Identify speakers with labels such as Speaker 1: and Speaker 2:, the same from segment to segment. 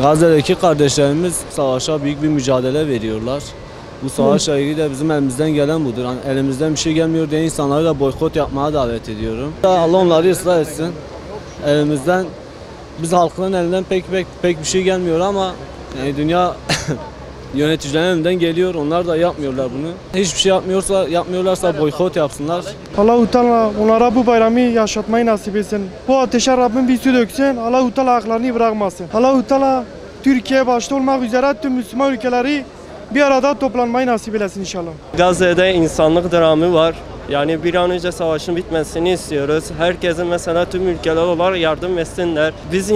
Speaker 1: Gazze'deki kardeşlerimiz savaşa büyük bir mücadele veriyorlar. Bu savaşla ilgili de bizim elimizden gelen budur. Yani elimizden bir şey gelmiyor diye insanları da boykot yapmaya davet ediyorum. Allah onları ıslah etsin. Elimizden, biz halkın elinden pek bir şey gelmiyor ama yani dünya yöneticilerin elinden geliyor. Onlar da yapmıyorlar bunu. Hiçbir şey yapmıyorlarsa boykot yapsınlar.
Speaker 2: Allah-u Teala onlara bu bayramı yaşatmayı nasip etsin. Bu ateşe Rabbim bir su döksün. Allah-u Teala haklarını bırakmasın. Allah-u Teala Türkiye başta olmak üzere tüm Müslüman ülkeleri bir arada toplanmayı nasip etsin inşallah.
Speaker 3: Gazze'de insanlık dramı var. Yani bir an önce savaşın bitmesini istiyoruz. Herkesin mesela tüm ülkeler olarak yardım etsinler. Biz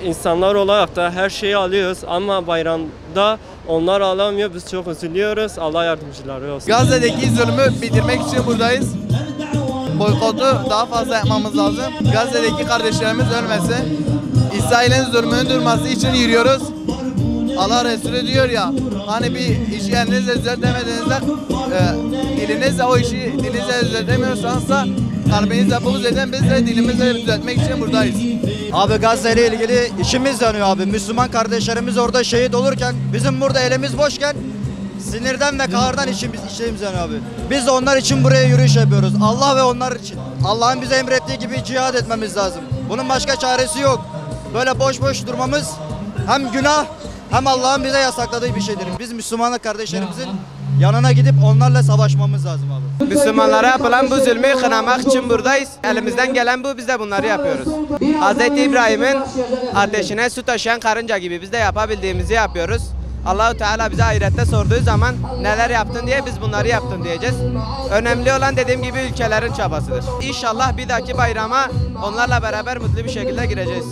Speaker 3: insanlar olarak da her şeyi alıyoruz ama bayramda onlar alamıyor. Biz çok üzülüyoruz. Allah yardımcıları olsun.
Speaker 4: Gazze'deki zulmü bitirmek için buradayız. Boykotu daha fazla yapmamız lazım. Gazze'deki kardeşlerimiz ölmesin. İsrail'in zulmünün durması için yürüyoruz. Allah Resulü diyor ya, hani bir işi elinizle düzeltemediğinizde dilinizle o işi dilinizle düzeltemiyorsanız da kalbinizle buğz edin, biz de dilimizle düzeltmek için buradayız.
Speaker 5: Abi Gazze ile ilgili işimiz yanıyor abi. Müslüman kardeşlerimiz orada şehit olurken bizim burada elimiz boşken sinirden ve kahrdan işimiz yanıyor abi. Biz de onlar için buraya yürüyüş yapıyoruz. Allah ve onlar için. Allah'ın bize emrettiği gibi cihad etmemiz lazım. Bunun başka çaresi yok. Böyle boş boş durmamız hem günah hem Allah'ın bize yasakladığı bir şeydir. Biz Müslüman kardeşlerimizin yanına gidip onlarla savaşmamız lazım abi.
Speaker 6: Müslümanlara yapılan bu zulmü kınamak için buradayız. Elimizden gelen bu, biz de bunları yapıyoruz. Hz. İbrahim'in ateşine su taşıyan karınca gibi biz de yapabildiğimizi yapıyoruz. Allah-u Teala bize ahirette sorduğu zaman neler yaptın diye biz bunları yaptın diyeceğiz. Önemli olan dediğim gibi ülkelerin çabasıdır. İnşallah bir dahaki bayrama onlarla beraber mutlu bir şekilde gireceğiz.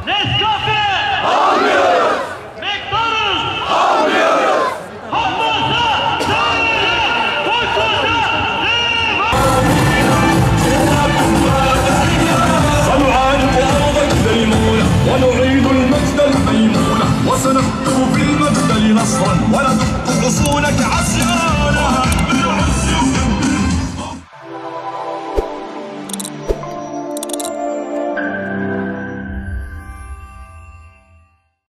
Speaker 7: Nescafe! Almıyoruz! McDonald's! Almıyoruz! Hamburger!
Speaker 8: سنعانق مجد المولى ونعيد المجد الميمون وسنكتب في المجد نصرا وندق حصونك عسيرا